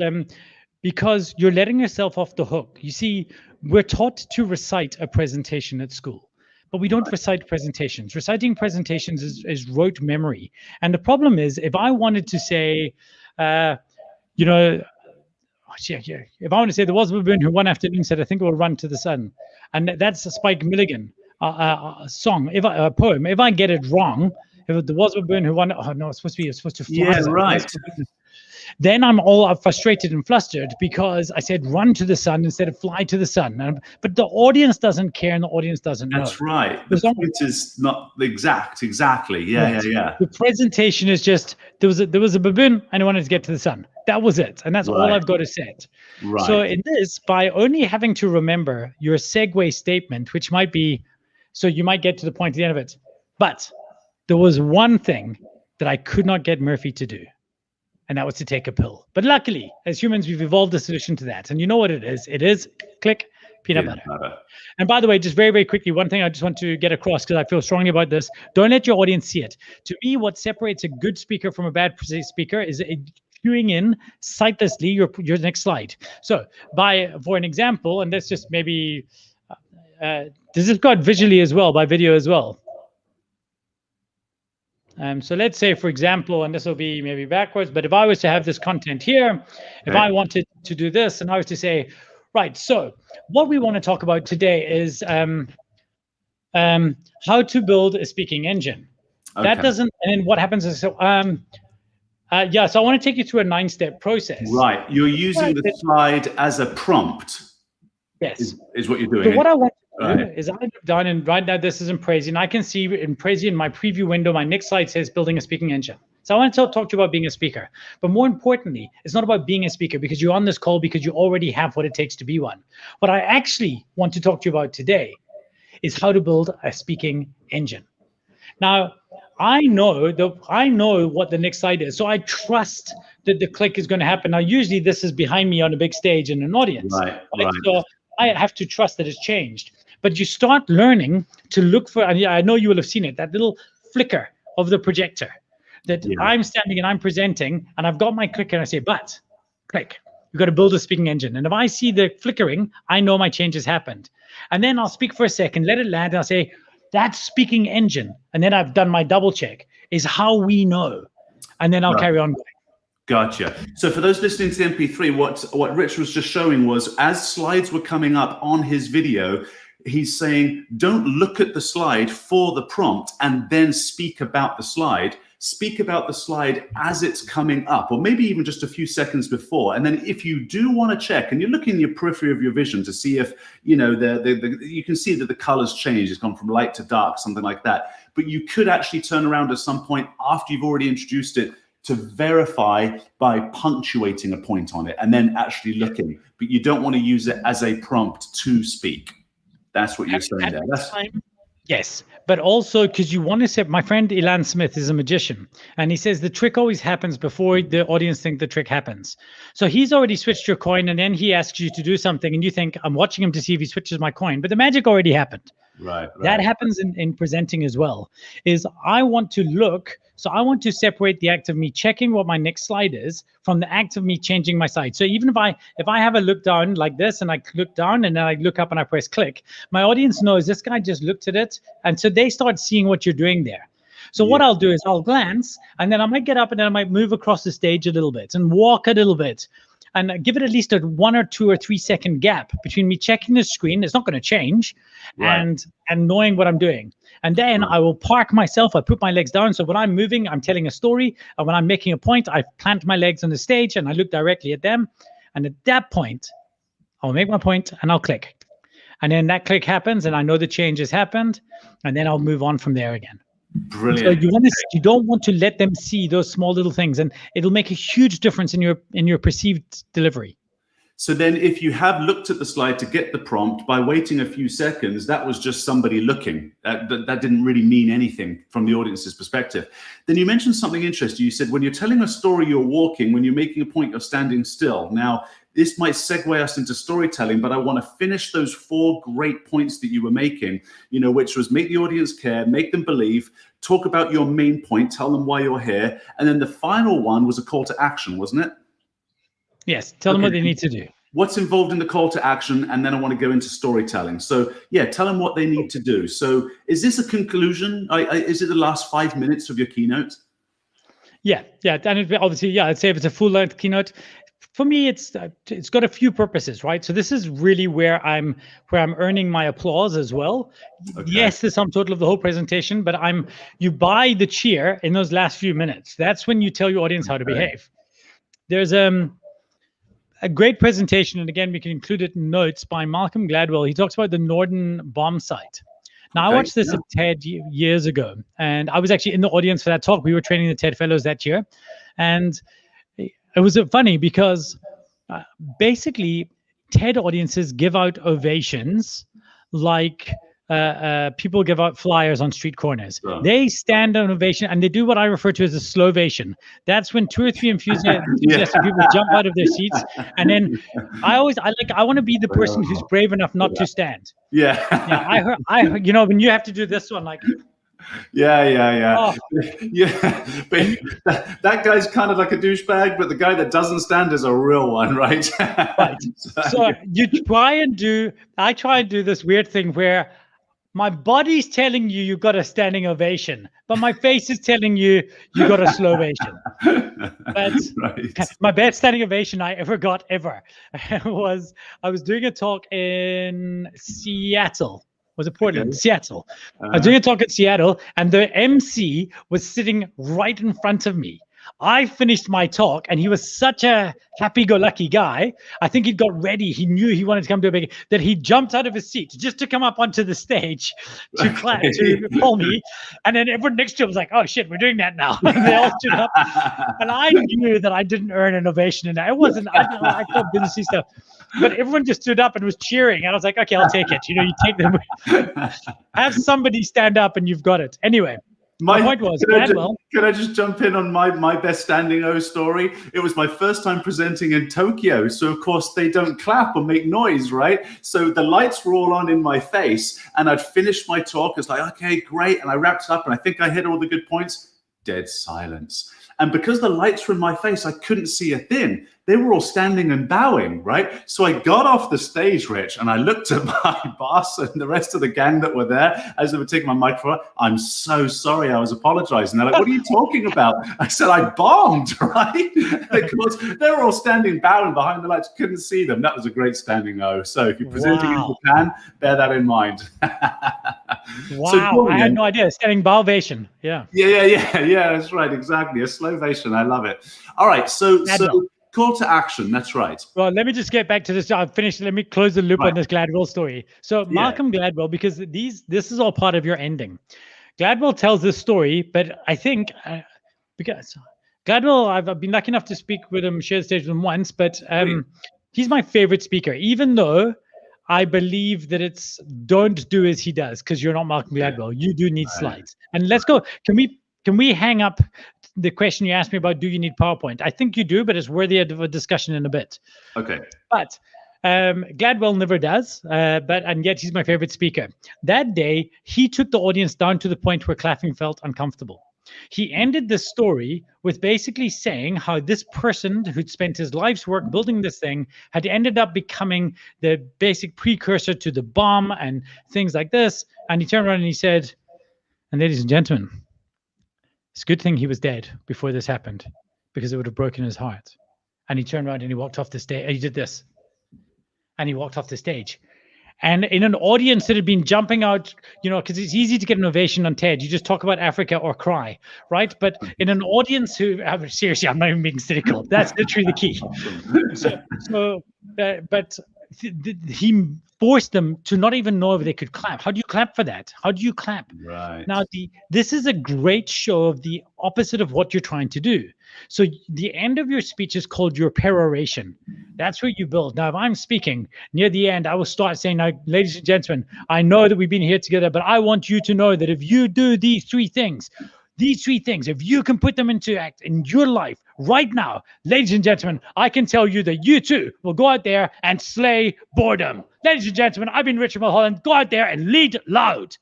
because you're letting yourself off the hook. You see, we're taught to recite a presentation at school, but we don't recite presentations. Reciting presentations is rote memory. And the problem is, if I wanted to say, if I want to say there was a baboon who one afternoon said, I think it will run to the sun. And that's a Spike Milligan song, a poem. If I get it wrong, if there was a baboon who won, oh no, it's supposed to fly. Yeah, right. Then I'm all frustrated and flustered because I said run to the sun instead of fly to the sun. But the audience doesn't care and the audience doesn't know. That's right. The point is not exactly. Yeah, right. Yeah. The presentation is just, there was a baboon and I wanted to get to the sun. That was it. And that's all I've got to say. Right. So in this, by only having to remember your segue statement, which might be, so you might get to the point at the end of it. But there was one thing that I could not get Murphy to do. And that was to take a pill. But luckily, as humans, we've evolved a solution to that. And you know what it is? It is, click, peanut butter. And by the way, just very, very quickly, one thing I just want to get across, because I feel strongly about this, don't let your audience see it. To me, what separates a good speaker from a bad speaker is queuing in sightlessly your next slide. So for an example, and let's just maybe, this is got visually as well, by video as well. So let's say, for example, and this will be maybe backwards, but if I was to have this content here, if I wanted to do this, and I was to say, right, so what we want to talk about today is how to build a speaking engine. Okay. That doesn't, and then what happens is, so I want to take you through a 9-step process. Right, you're using the slide as a prompt. Yes. Is what you're doing. So what I want is I've done, and right now this is in Prezi, and I can see in Prezi in my preview window, my next slide says building a speaking engine. So I want to talk to you about being a speaker. But more importantly, it's not about being a speaker because you're on this call because you already have what it takes to be one. What I actually want to talk to you about today is how to build a speaking engine. Now, I know what the next slide is, so I trust that the click is going to happen. Now, usually this is behind me on a big stage in an audience, right? So I have to trust that it's changed. But you start learning to look for, and I know you will have seen it, that little flicker of the projector that I'm standing and I'm presenting, and I've got my clicker, and I say, but click. You've got to build a speaking engine. And if I see the flickering, I know my change has happened. And then I'll speak for a second, let it land, and I'll say, that speaking engine, and then I've done my double check, is how we know. And then I'll carry on going. Gotcha. So for those listening to the MP3, what Rich was just showing was, as slides were coming up on his video, he's saying, don't look at the slide for the prompt and then speak about the slide. Speak about the slide as it's coming up, or maybe even just a few seconds before. And then if you do want to check, and you're looking in your periphery of your vision to see if, you know, you can see that the colors change. It's gone from light to dark, something like that. But you could actually turn around at some point after you've already introduced it to verify by punctuating a point on it and then actually looking. But you don't want to use it as a prompt to speak. That's what you're saying there. That's yes, but also because you want to say, my friend Elan Smith is a magician, and he says the trick always happens before the audience think the trick happens. So he's already switched your coin, and then he asks you to do something, and you think, I'm watching him to see if he switches my coin, but the magic already happened. Right. That happens in presenting as well. Is I want to separate the act of me checking what my next slide is from the act of me changing my slide. So even if I have a look down like this, and I look down and then I look up and I press click, my audience knows this guy just looked at it, and so they start seeing what you're doing there. So what I'll do is I'll glance, and then I might get up, and then I might move across the stage a little bit and walk a little bit, and give it at least a 1 or 2 or 3 second gap between me checking the screen. It's not going to change, and knowing what I'm doing. And then I will park myself. I put my legs down. So when I'm moving, I'm telling a story. And when I'm making a point, I plant my legs on the stage and I look directly at them. And at that point, I'll make my point and I'll click. And then that click happens, and I know the change has happened. And then I'll move on from there again. Brilliant. So you don't want to let them see those small little things, and it'll make a huge difference in your perceived delivery. So then if you have looked at the slide to get the prompt, by waiting a few seconds, that was just somebody looking. That didn't really mean anything from the audience's perspective. Then you mentioned something interesting. You said when you're telling a story, you're walking. When you're making a point, you're standing still. Now, this might segue us into storytelling, but I want to finish those 4 great points that you were making, you know, which was make the audience care, make them believe, talk about your main point, tell them why you're here. And then the final one was a call to action, wasn't it? Yes, tell them what they need to do. What's involved in the call to action, and then I want to go into storytelling. So yeah, tell them what they need to do. So is this a conclusion? Is it the last 5 minutes of your keynote? Yeah, and obviously, I'd say if it's a full-length keynote, for me, it's got a few purposes, right? So this is really where I'm earning my applause as well. Okay. Yes, the sum total of the whole presentation, but you buy the cheer in those last few minutes. That's when you tell your audience how to behave. There's a great presentation, and again, we can include it in notes, by Malcolm Gladwell. He talks about the Norden bomb site. Now, I watched this at TED years ago, and I was actually in the audience for that talk. We were training the TED Fellows that year, and it was funny because basically TED audiences give out ovations like people give out flyers on street corners. Yeah. They stand on ovation, and they do what I refer to as a slowvation. That's when 2 or 3 enthusiastic people jump out of their seats, and then I want to be the person who's brave enough not to stand. Yeah. I heard, you know, when you have to do this one, like. Yeah. But that guy's kind of like a douchebag, but the guy that doesn't stand is a real one, right? Right. So I try and do this weird thing where my body's telling you got a standing ovation, but my face is telling you got a slowvation. But my best standing ovation I ever got was I was doing a talk in Seattle. Was it Portland? Okay. Seattle. I was doing a talk at Seattle, and the MC was sitting right in front of me. I finished my talk, and he was such a happy-go-lucky guy. I think he'd got ready. He knew he wanted to come to a big, that he jumped out of his seat just to come up onto the stage to clap, to call me. And then everyone next to him was like, "Oh shit, we're doing that now." And they all stood up, and I knew that I didn't earn an ovation, and it wasn't. I thought businessy stuff, but everyone just stood up and was cheering. And I was like, "Okay, I'll take it." You know, you take them. Have somebody stand up, and you've got it. Anyway. My point was, can I just jump in on my best standing O story? It was my first time presenting in Tokyo. So, of course, they don't clap or make noise, right? So the lights were all on in my face, and I'd finished my talk. It's like, okay, great. And I wrapped up, and I think I hit all the good points. Dead silence. And because the lights were in my face, I couldn't see a thing. They were all standing and bowing, right? So I got off the stage, Rich, and I looked at my boss and the rest of the gang that were there as they were taking my microphone. "I'm so sorry, I was apologizing." They're like, "What are you talking about?" I said, "I bombed," right? Because they were all standing, bowing behind the lights, couldn't see them. That was a great standing O. So if you're presenting in Japan, bear that in mind. Wow, so I had no idea. Standing bowvation. Yeah, that's right, exactly. A slovation. I love it. All right, so call to action. That's right. Well, let me just get back to this. I've finished. Let me close the loop on this Gladwell story. So Malcolm Gladwell, because this is all part of your ending. Gladwell tells this story, but I think because Gladwell, I've been lucky enough to speak with him, share the stage with him once, but he's my favorite speaker, even though I believe that it's don't do as he does, because you're not Malcolm Gladwell. You do need slides. And let's go. Can we hang up the question you asked me about, do you need PowerPoint? I think you do, but it's worthy of a discussion in a bit. Okay. But Gladwell never does, and yet he's my favorite speaker. That day, he took the audience down to the point where clapping felt uncomfortable. He ended the story with basically saying how this person who'd spent his life's work building this thing had ended up becoming the basic precursor to the bomb and things like this. And he turned around and he said, "And ladies and gentlemen, it's a good thing he was dead before this happened, because it would have broken his heart." And he turned around and he walked off the stage. He did this. And he walked off the stage. And in an audience that had been jumping out, you know, because it's easy to get an ovation on TED. You just talk about Africa or cry, right? But in an audience who, seriously, I'm not even being cynical. That's literally the key. He forced them to not even know if they could clap. How do you clap for that? How do you clap? Right. Now, this is a great show of the opposite of what you're trying to do. So the end of your speech is called your peroration. That's where you build. Now, if I'm speaking near the end, I will start saying, "Now, ladies and gentlemen, I know that we've been here together, but I want you to know that if you do these three things, if you can put them into act in your life right now, ladies and gentlemen, I can tell you that you too will go out there and slay boredom. Ladies and gentlemen, I've been Rich Mulholland. Go out there and lead loud."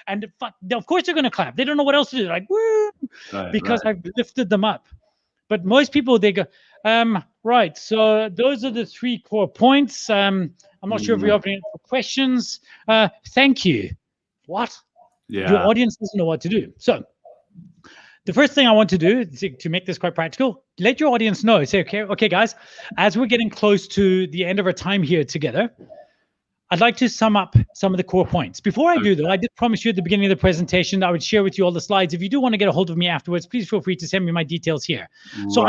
And of course they're going to clap. They don't know what else to do. They're like, "Woo," because I've lifted them up. But most people, they go, right, so those are the 3 core points. I'm not sure if we're opening it for questions. Thank you. What? Yeah. Your audience doesn't know what to do. So the first thing I want to do to make this quite practical, let your audience know. Say, okay, guys, as we're getting close to the end of our time here together, I'd like to sum up some of the core points. Before I do, though, I did promise you at the beginning of the presentation that I would share with you all the slides. If you do want to get a hold of me afterwards, please feel free to send me my details here. So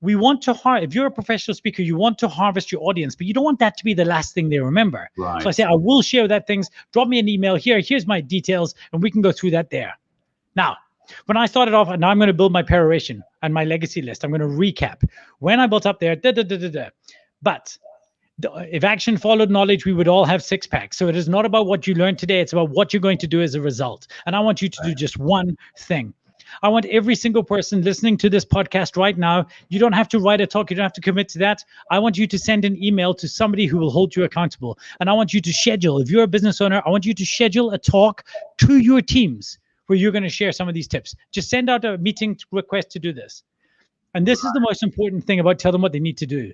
we want to if you're a professional speaker, you want to harvest your audience, but you don't want that to be the last thing they remember. Right. So I say, I will share that things. Drop me an email here. Here's my details, and we can go through that there. Now, when I started off, and now I'm going to build my peroration and my legacy list. I'm going to recap. When I built up there, but if action followed knowledge, we would all have 6-packs. So it is not about what you learned today. It's about what you're going to do as a result. And I want you to do just one thing. I want every single person listening to this podcast right now. You don't have to write a talk. You don't have to commit to that. I want you to send an email to somebody who will hold you accountable. And I want you to schedule, if you're a business owner, I want you to schedule a talk to your teams where you're going to share some of these tips. Just send out a meeting request to do this. And this is the most important thing about tell them what they need to do.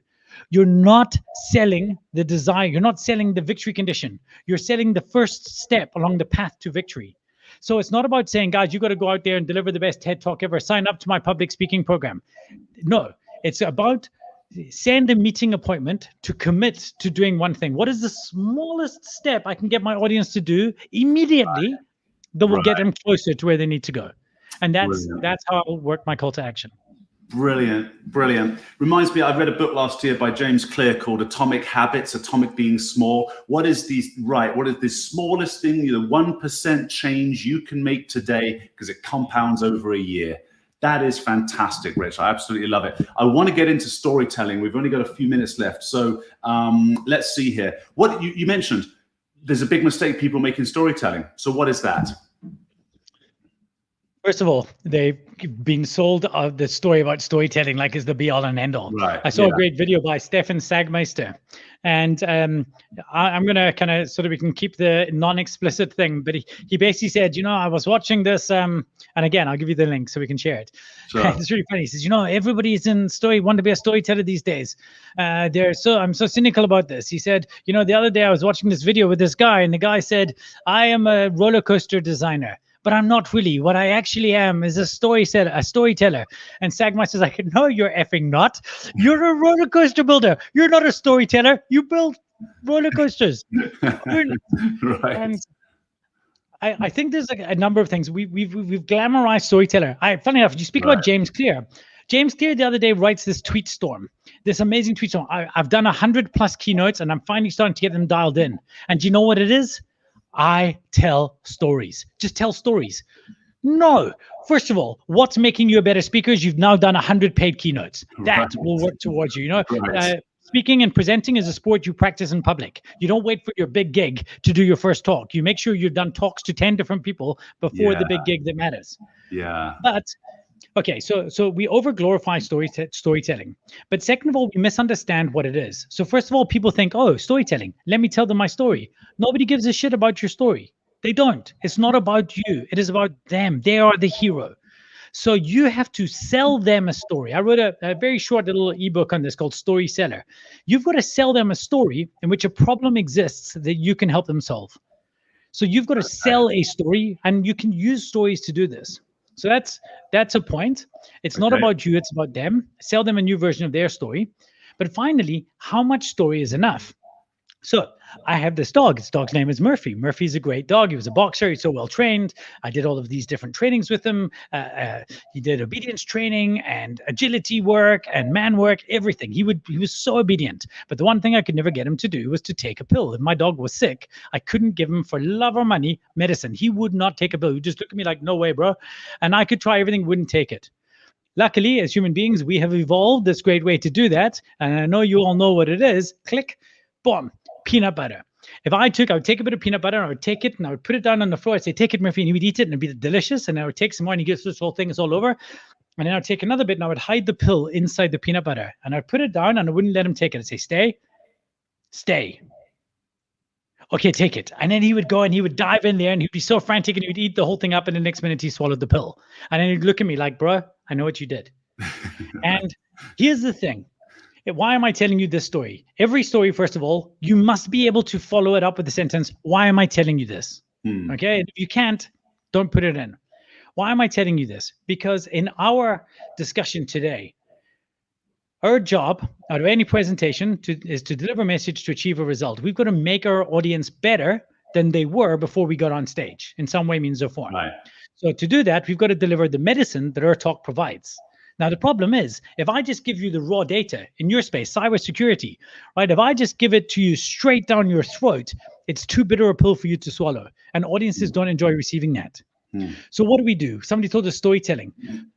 You're not selling the desire. You're not selling the victory condition. You're selling the first step along the path to victory. So it's not about saying, guys, you got to go out there and deliver the best TED Talk ever. Sign up to my public speaking program. No, it's about send a meeting appointment to commit to doing one thing. What is the smallest step I can get my audience to do immediately that will get them closer to where they need to go? And Brilliant. that's how I'll work my call to action. Brilliant, brilliant. Reminds me, I read a book last year by James Clear called Atomic Habits, atomic being small. What is the smallest thing, the 1% change you can make today, because it compounds over a year? That is fantastic, Rich. I absolutely love it. I want to get into storytelling. We've only got a few minutes left. So let's see here. What you mentioned, there's a big mistake people make in storytelling. So what is that? First of all, they've been sold the story about storytelling like it's the be all and end all. Right, I saw a great video by Stefan Sagmeister, and I'm going to kind of we can keep the non-explicit thing, but he basically said, I was watching this, and again, I'll give you the link so we can share it. Sure. It's really funny. He says, everybody's want to be a storyteller these days. I'm so cynical about this. He said, the other day I was watching this video with this guy, and the guy said, I am a roller coaster designer. But I'm not really. What I actually am is a storyteller. And Sagmeister's like, no, you're effing not. You're a roller coaster builder. You're not a storyteller. You build roller coasters. Right. And I think there's a number of things. We've glamorized storyteller. Funny enough, you speak about James Clear. James Clear the other day writes this tweet storm, this amazing tweet storm. I've done 100+ keynotes, and I'm finally starting to get them dialed in. And do you know what it is? I tell stories. Just tell stories. No. First of all, what's making you a better speaker is you've now done 100 paid keynotes. That will work towards you. Speaking and presenting is a sport you practice in public. You don't wait for your big gig to do your first talk. You make sure you've done talks to 10 different people before the big gig that matters. Yeah. But okay, so we over-glorify storytelling. But second of all, we misunderstand what it is. So first of all, people think, oh, storytelling, let me tell them my story. Nobody gives a shit about your story. They don't. It's not about you. It is about them. They are the hero. So you have to sell them a story. I wrote a very short little ebook on this called Story Seller. You've got to sell them a story in which a problem exists that you can help them solve. So you've got to sell a story, and you can use stories to do this. So that's a point. It's not about you, it's about them. Sell them a new version of their story. But finally, how much story is enough? So I have this dog. His dog's name is Murphy. Murphy's a great dog. He was a boxer. He's so well trained. I did all of these different trainings with him. He did obedience training and agility work and man work, everything. He was so obedient. But the one thing I could never get him to do was to take a pill. If my dog was sick, I couldn't give him for love or money medicine. He would not take a pill. He would just look at me like, no way, bro. And I could try everything, wouldn't take it. Luckily, as human beings, we have evolved this great way to do that. And I know you all know what it is. Click, boom. Peanut butter. If I would take a bit of peanut butter, I would take it and I would put it down on the floor. I'd say, take it, Murphy, and he would eat it and it'd be delicious. And I would take some more and he gets this whole thing, it's all over. And then I'd take another bit and I would hide the pill inside the peanut butter. And I'd put it down and I wouldn't let him take it. I'd say, stay. Okay, take it. And then he would go and he would dive in there and he'd be so frantic and he would eat the whole thing up. And the next minute he swallowed the pill. And then he'd look at me like, bro, I know what you did. And here's the thing. Why am I telling you this story? Every story, first of all, you must be able to follow it up with the sentence, why am I telling you this? Okay, and if you can't, don't put it in. Why am I telling you this? Because in our discussion today, our job out of any presentation is to deliver a message to achieve a result. We've got to make our audience better than they were before we got on stage in some way, means, or form. Right. So to do that, we've got to deliver the medicine that our talk provides. Now, the problem is, if I just give you the raw data in your space, cybersecurity, right? If I just give it to you straight down your throat, it's too bitter a pill for you to swallow. And audiences don't enjoy receiving that. So what do? Somebody told us storytelling.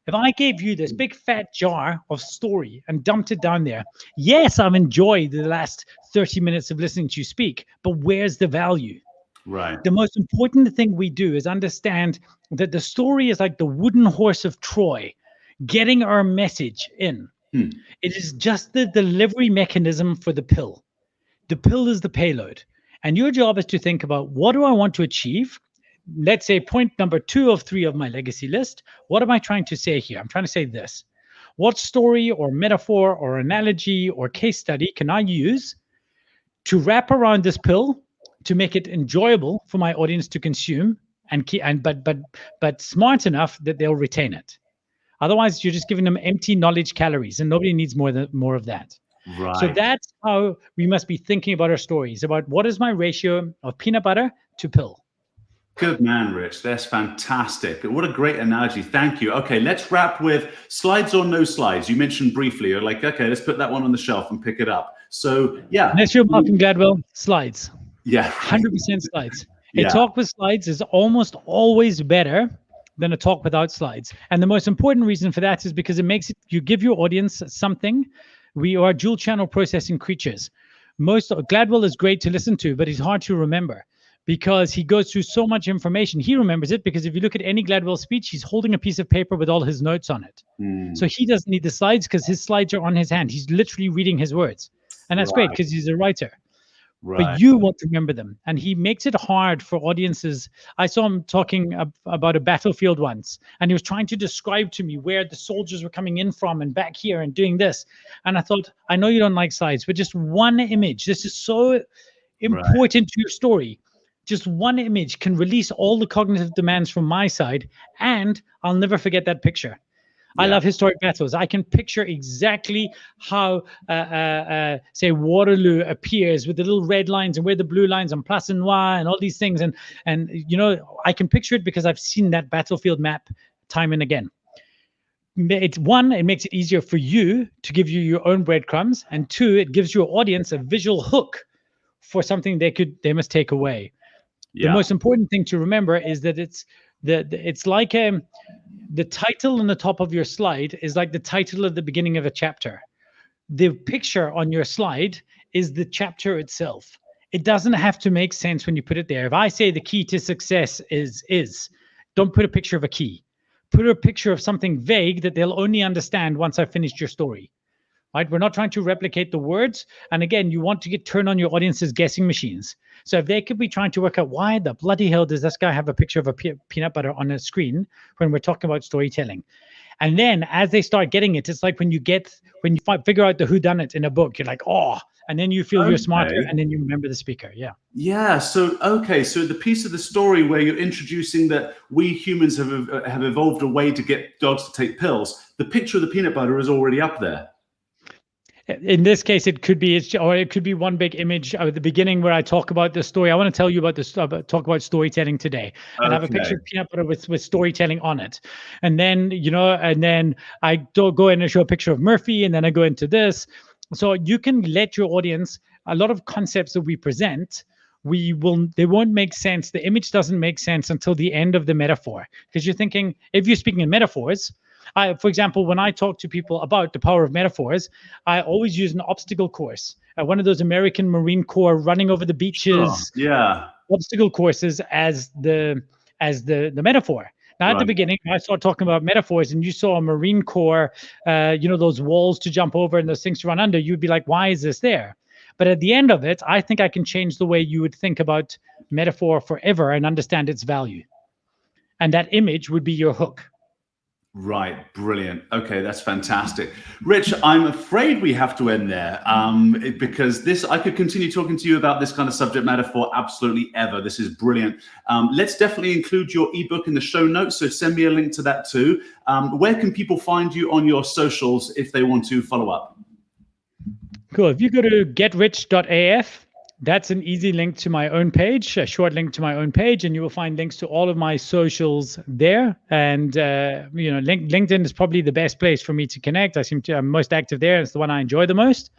If I gave you this big fat jar of story and dumped it down there, yes, I've enjoyed the last 30 minutes of listening to you speak, but where's the value? Right. The most important thing we do is understand that the story is like the wooden horse of Troy, getting our message in. It is just the delivery mechanism for the pill. The pill is the payload. And your job is to think about, what do I want to achieve? Let's say point number 2 of 3 of my legacy list. What am I trying to say here? I'm trying to say this. What story or metaphor or analogy or case study can I use to wrap around this pill to make it enjoyable for my audience to consume but smart enough that they'll retain it? Otherwise, you're just giving them empty knowledge calories, and nobody needs more of that. Right. So that's how we must be thinking about our stories, about what is my ratio of peanut butter to pill. Good man, Rich. That's fantastic. What a great analogy. Thank you. Okay, let's wrap with slides or no slides. You mentioned briefly, you're like, okay, let's put that one on the shelf and pick it up. So yeah. Unless you're Malcolm Gladwell, slides. Yeah. 100% slides. Yeah. A talk with slides is almost always better than a talk without slides. And the most important reason for that is because it makes it, you give your audience something. We are dual channel processing creatures. Gladwell is great to listen to, but he's hard to remember because he goes through so much information. He remembers it because if you look at any Gladwell speech, he's holding a piece of paper with all his notes on it. So he doesn't need the slides because his slides are on his hand. He's literally reading his words. And that's great because he's a writer. But you want to remember them. And he makes it hard for audiences. I saw him talking about a battlefield once, and he was trying to describe to me where the soldiers were coming in from and back here and doing this. And I thought, I know you don't like slides, but just one image. This is so important to your story. Just one image can release all the cognitive demands from my side, and I'll never forget that picture. I love historic battles. I can picture exactly how, say, Waterloo appears with the little red lines and where the blue lines and Place Noire and all these things. And you know, I can picture it because I've seen that battlefield map time and again. It's one, it makes it easier for you to give you your own breadcrumbs. And two, it gives your audience a visual hook for something they must take away. The most important thing to remember is that it's like the title on the top of your slide is like the title at the beginning of a chapter. The picture on your slide is the chapter itself. It doesn't have to make sense when you put it there. If I say the key to success is, don't put a picture of a key. Put a picture of something vague that they'll only understand once I've finished your story. Right? We're not trying to replicate the words. And again, you want to turn on your audience's guessing machines. So if they could be trying to work out why the bloody hell does this guy have a picture of a peanut butter on a screen when we're talking about storytelling? And then as they start getting it, it's like when you figure out the whodunit in a book, you're like, oh, and then you feel you're smarter and then you remember the speaker. Yeah. Yeah. So, okay. So the piece of the story where you're introducing that we humans have evolved a way to get dogs to take pills, the picture of the peanut butter is already up there. In this case, it could be one big image at the beginning where I talk about the story. I want to tell you about this, talk about storytelling today, and have a picture of peanut butter with storytelling on it. And then, I go in and show a picture of Murphy, and then I go into this. So you can let your audience, a lot of concepts that we present, they won't make sense. The image doesn't make sense until the end of the metaphor. Because you're thinking, if you're speaking in metaphors, for example, when I talk to people about the power of metaphors, I always use an obstacle course. One of those American Marine Corps running over the beaches, obstacle courses as the metaphor. Now, at the beginning, I started talking about metaphors, and you saw a Marine Corps, those walls to jump over and those things to run under. You'd be like, why is this there? But at the end of it, I think I can change the way you would think about metaphor forever and understand its value. And that image would be your hook. Right. Brilliant. Okay. That's fantastic. Rich, I'm afraid we have to end there because I could continue talking to you about this kind of subject matter for absolutely ever. This is brilliant. Let's definitely include your ebook in the show notes. So send me a link to that too. Where can people find you on your socials if they want to follow up? Cool. If you go to getrich.af, that's an easy link to my own page, a short link to my own page, and you will find links to all of my socials there. And LinkedIn is probably the best place for me to connect. I'm most active there. It's the one I enjoy the most.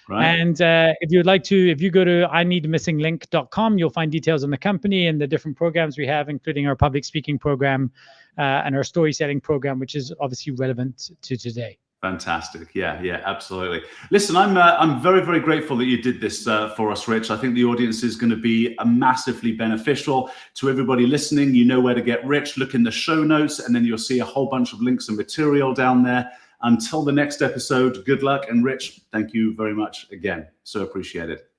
Right. And if you go to ineedmissinglink.com, you'll find details on the company and the different programs we have, including our public speaking program and our story setting program, which is obviously relevant to today. Fantastic. Yeah, absolutely. Listen, I'm very, very grateful that you did this for us, Rich. I think the audience is going to be massively beneficial to everybody listening. You know where to get Rich. Look in the show notes, and then you'll see a whole bunch of links and material down there. Until the next episode, good luck. And Rich, thank you very much again. So appreciate it.